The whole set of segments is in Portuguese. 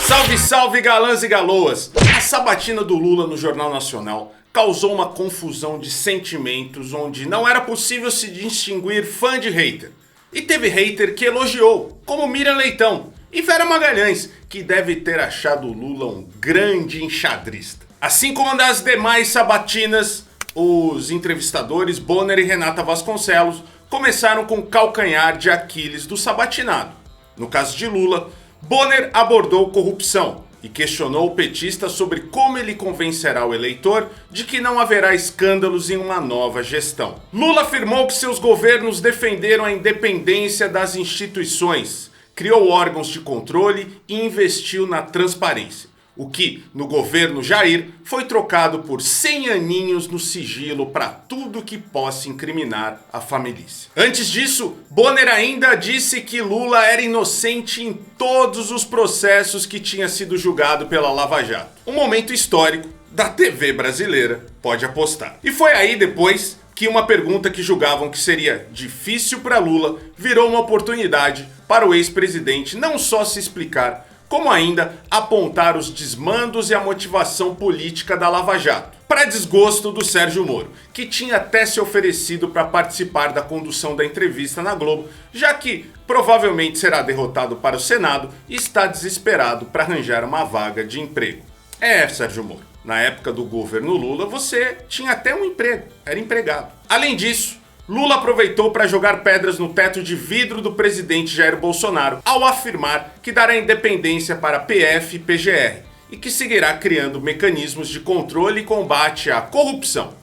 Salve, salve, galãs e galoas! A sabatina do Lula no Jornal Nacional causou uma confusão de sentimentos onde não era possível se distinguir fã de hater. E teve hater que elogiou, como Miriam Leitão e Vera Magalhães, que deve ter achado o Lula um grande enxadrista. Assim como das demais sabatinas, os entrevistadores Bonner e Renata Vasconcelos começaram com o calcanhar de Aquiles do sabatinado. No caso de Lula, Bonner abordou corrupção e questionou o petista sobre como ele convencerá o eleitor de que não haverá escândalos em uma nova gestão. Lula afirmou que seus governos defenderam a independência das instituições, criou órgãos de controle e investiu na transparência. O que, no governo Jair, foi trocado por 100 aninhos no sigilo para tudo que possa incriminar a família. Antes disso, Bonner ainda disse que Lula era inocente em todos os processos que tinha sido julgado pela Lava Jato. Um momento histórico da TV brasileira, pode apostar. E foi aí depois que uma pergunta que julgavam que seria difícil para Lula virou uma oportunidade para o ex-presidente não só se explicar, como ainda apontar os desmandos e a motivação política da Lava Jato, para desgosto do Sérgio Moro, que tinha até se oferecido para participar da condução da entrevista na Globo, já que provavelmente será derrotado para o Senado e está desesperado para arranjar uma vaga de emprego. Sérgio Moro, na época do governo Lula você tinha até um emprego, era empregado. Além disso, Lula aproveitou para jogar pedras no teto de vidro do presidente Jair Bolsonaro ao afirmar que dará independência para PF e PGR e que seguirá criando mecanismos de controle e combate à corrupção.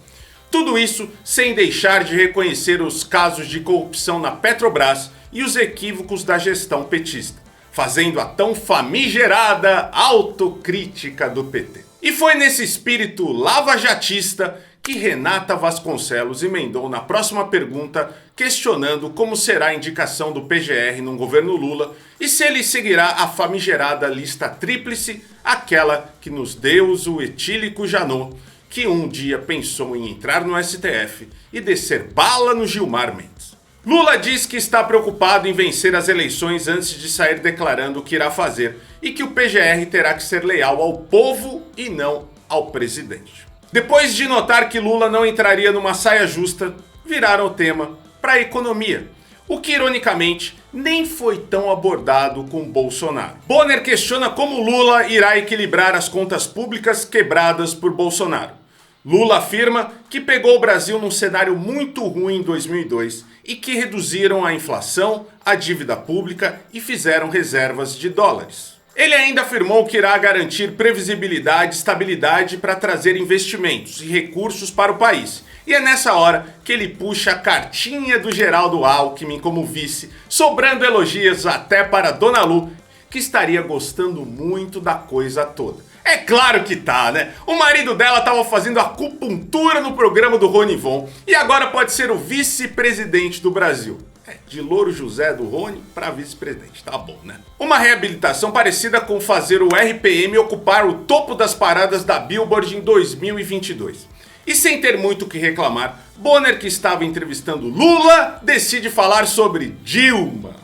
Tudo isso sem deixar de reconhecer os casos de corrupção na Petrobras e os equívocos da gestão petista, fazendo a tão famigerada autocrítica do PT. E foi nesse espírito lavajatista que Renata Vasconcelos emendou na próxima pergunta, questionando como será a indicação do PGR no governo Lula e se ele seguirá a famigerada lista tríplice, aquela que nos deu o etílico Janot, que um dia pensou em entrar no STF e descer bala no Gilmar Mendes. Lula diz que está preocupado em vencer as eleições antes de sair declarando o que irá fazer e que o PGR terá que ser leal ao povo e não ao presidente. Depois de notar que Lula não entraria numa saia justa, viraram o tema para a economia, o que ironicamente nem foi tão abordado com Bolsonaro. Bonner questiona como Lula irá equilibrar as contas públicas quebradas por Bolsonaro. Lula afirma que pegou o Brasil num cenário muito ruim em 2002 e que reduziram a inflação, a dívida pública e fizeram reservas de dólares. Ele ainda afirmou que irá garantir previsibilidade e estabilidade para trazer investimentos e recursos para o país. E é nessa hora que ele puxa a cartinha do Geraldo Alckmin como vice, sobrando elogios até para Dona Lu, que estaria gostando muito da coisa toda. É claro que tá, né? O marido dela estava fazendo acupuntura no programa do Rony Von e agora pode ser o vice-presidente do Brasil. De Louro José do Rony para vice-presidente, tá bom, né? Uma reabilitação parecida com fazer o RPM ocupar o topo das paradas da Billboard em 2022. E sem ter muito o que reclamar, Bonner, que estava entrevistando Lula, decide falar sobre Dilma.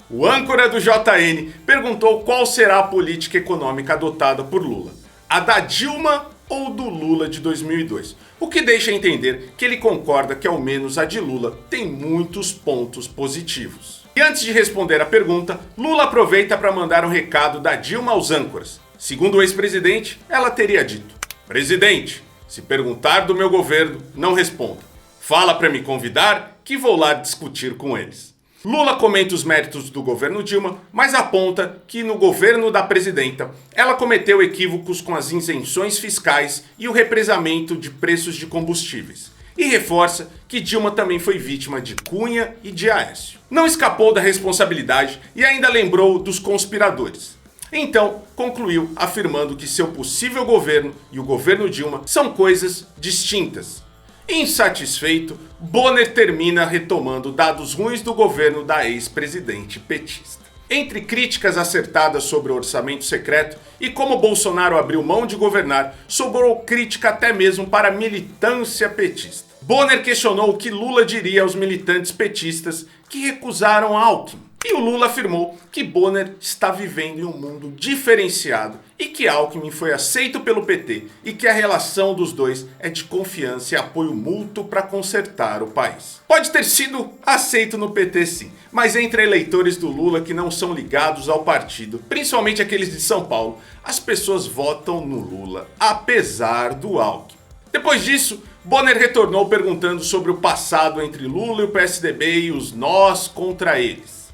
O âncora do JN perguntou qual será a política econômica adotada por Lula. A da Dilma ou do Lula de 2002, o que deixa entender que ele concorda que ao menos a de Lula tem muitos pontos positivos. E antes de responder a pergunta, Lula aproveita para mandar um recado da Dilma aos âncoras. Segundo o ex-presidente, ela teria dito: "Presidente, se perguntar do meu governo, não responda. Fala para me convidar que vou lá discutir com eles." Lula comenta os méritos do governo Dilma, mas aponta que no governo da presidenta ela cometeu equívocos com as isenções fiscais e o represamento de preços de combustíveis. E reforça que Dilma também foi vítima de Cunha e de Aécio. Não escapou da responsabilidade e ainda lembrou dos conspiradores. Então, concluiu afirmando que seu possível governo e o governo Dilma são coisas distintas. Insatisfeito, Bonner termina retomando dados ruins do governo da ex-presidente petista. Entre críticas acertadas sobre o orçamento secreto e como Bolsonaro abriu mão de governar, sobrou crítica até mesmo para a militância petista. Bonner questionou o que Lula diria aos militantes petistas que recusaram Alckmin. E o Lula afirmou que Bonner está vivendo em um mundo diferenciado e que Alckmin foi aceito pelo PT e que a relação dos dois é de confiança e apoio mútuo para consertar o país. Pode ter sido aceito no PT sim, mas entre eleitores do Lula que não são ligados ao partido, principalmente aqueles de São Paulo, as pessoas votam no Lula, apesar do Alckmin. Depois disso, Bonner retornou perguntando sobre o passado entre Lula e o PSDB e os nós contra eles.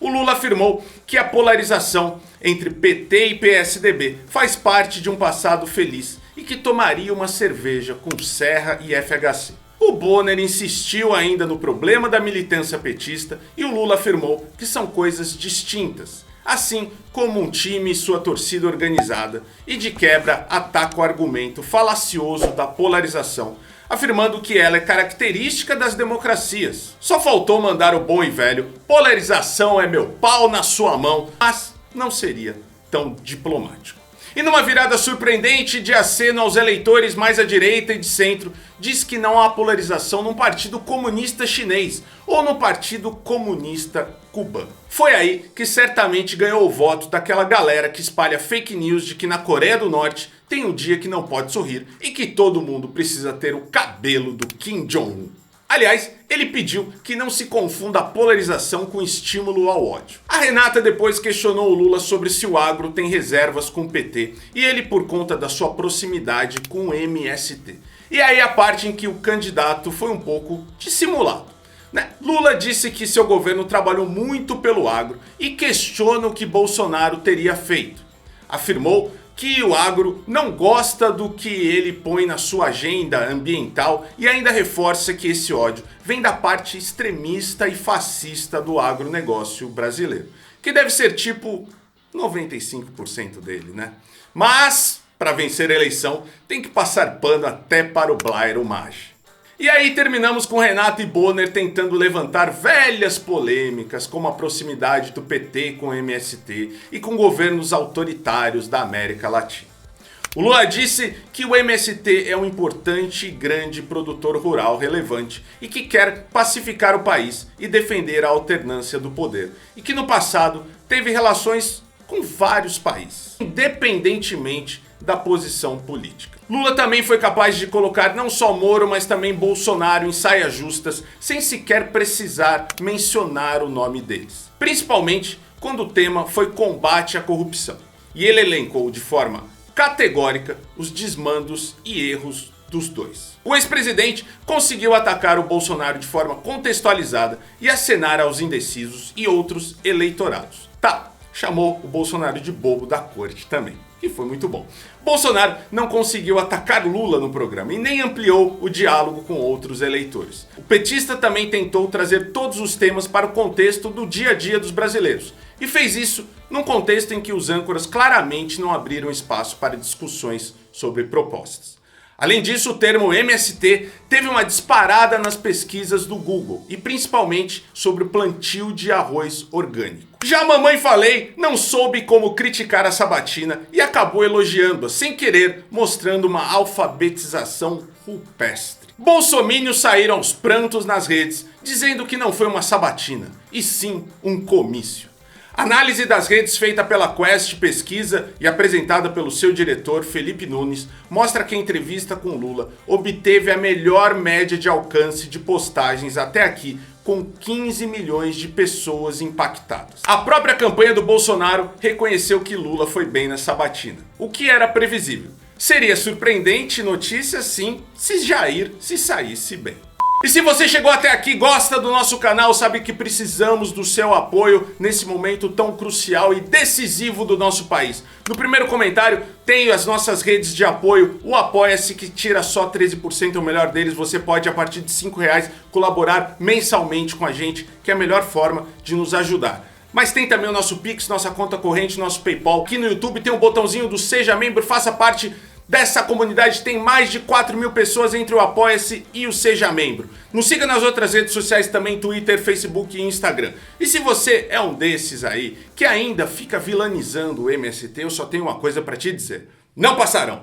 O Lula afirmou que a polarização entre PT e PSDB faz parte de um passado feliz e que tomaria uma cerveja com Serra e FHC. O Bonner insistiu ainda no problema da militância petista e o Lula afirmou que são coisas distintas, assim como um time e sua torcida organizada, e de quebra ataca o argumento falacioso da polarização, afirmando que ela é característica das democracias. Só faltou mandar o bom e velho polarização é meu pau na sua mão, mas não seria tão diplomático. E numa virada surpreendente de aceno aos eleitores mais à direita e de centro, diz que não há polarização no Partido Comunista Chinês ou no Partido Comunista Cubano. Foi aí que certamente ganhou o voto daquela galera que espalha fake news de que na Coreia do Norte tem um dia que não pode sorrir e que todo mundo precisa ter o cabelo do Kim Jong-un. Aliás, ele pediu que não se confunda a polarização com estímulo ao ódio. A Renata depois questionou o Lula sobre se o agro tem reservas com o PT e ele por conta da sua proximidade com o MST. E aí a parte em que o candidato foi um pouco dissimulado. Lula disse que seu governo trabalhou muito pelo agro e questiona o que Bolsonaro teria feito. Afirmou que o agro não gosta do que ele põe na sua agenda ambiental e ainda reforça que esse ódio vem da parte extremista e fascista do agronegócio brasileiro, que deve ser tipo 95% dele, né? Mas, para vencer a eleição, tem que passar pano até para o Blairo Maggi. E aí terminamos com Renato e Bonner tentando levantar velhas polêmicas como a proximidade do PT com o MST e com governos autoritários da América Latina. O Lula disse que o MST é um importante e grande produtor rural relevante e que quer pacificar o país e defender a alternância do poder e que no passado teve relações com vários países, independentemente da posição política. Lula também foi capaz de colocar não só Moro, mas também Bolsonaro em saias justas, sem sequer precisar mencionar o nome deles. Principalmente quando o tema foi combate à corrupção. E ele elencou de forma categórica os desmandos e erros dos dois. O ex-presidente conseguiu atacar o Bolsonaro de forma contextualizada e acenar aos indecisos e outros eleitorados. Chamou o Bolsonaro de bobo da corte também, que foi muito bom. Bolsonaro não conseguiu atacar Lula no programa e nem ampliou o diálogo com outros eleitores. O petista também tentou trazer todos os temas para o contexto do dia a dia dos brasileiros e fez isso num contexto em que os âncoras claramente não abriram espaço para discussões sobre propostas. Além disso, o termo MST teve uma disparada nas pesquisas do Google e principalmente sobre o plantio de arroz orgânico. Já a mamãe falei não soube como criticar a sabatina e acabou elogiando-a sem querer, mostrando uma alfabetização rupestre. Bolsominions saíram aos prantos nas redes, dizendo que não foi uma sabatina, e sim um comício. Análise das redes feita pela Quest Pesquisa e apresentada pelo seu diretor Felipe Nunes mostra que a entrevista com Lula obteve a melhor média de alcance de postagens até aqui, com 15 milhões de pessoas impactadas. A própria campanha do Bolsonaro reconheceu que Lula foi bem na sabatina, o que era previsível. Seria surpreendente notícia sim se Jair se saísse bem. E se você chegou até aqui, gosta do nosso canal, sabe que precisamos do seu apoio nesse momento tão crucial e decisivo do nosso país. No primeiro comentário tem as nossas redes de apoio, o Apoia-se que tira só 13%, é o melhor deles. Você pode a partir de R$5 colaborar mensalmente com a gente, que é a melhor forma de nos ajudar. Mas tem também o nosso Pix, nossa conta corrente, nosso PayPal. Aqui no YouTube tem o botãozinho do Seja Membro, faça parte dessa comunidade. Tem mais de 4.000 pessoas entre o Apoia-se e o Seja Membro. Nos siga nas outras redes sociais também, Twitter, Facebook e Instagram. E se você é um desses aí que ainda fica vilanizando o MST, eu só tenho uma coisa pra te dizer: não passarão!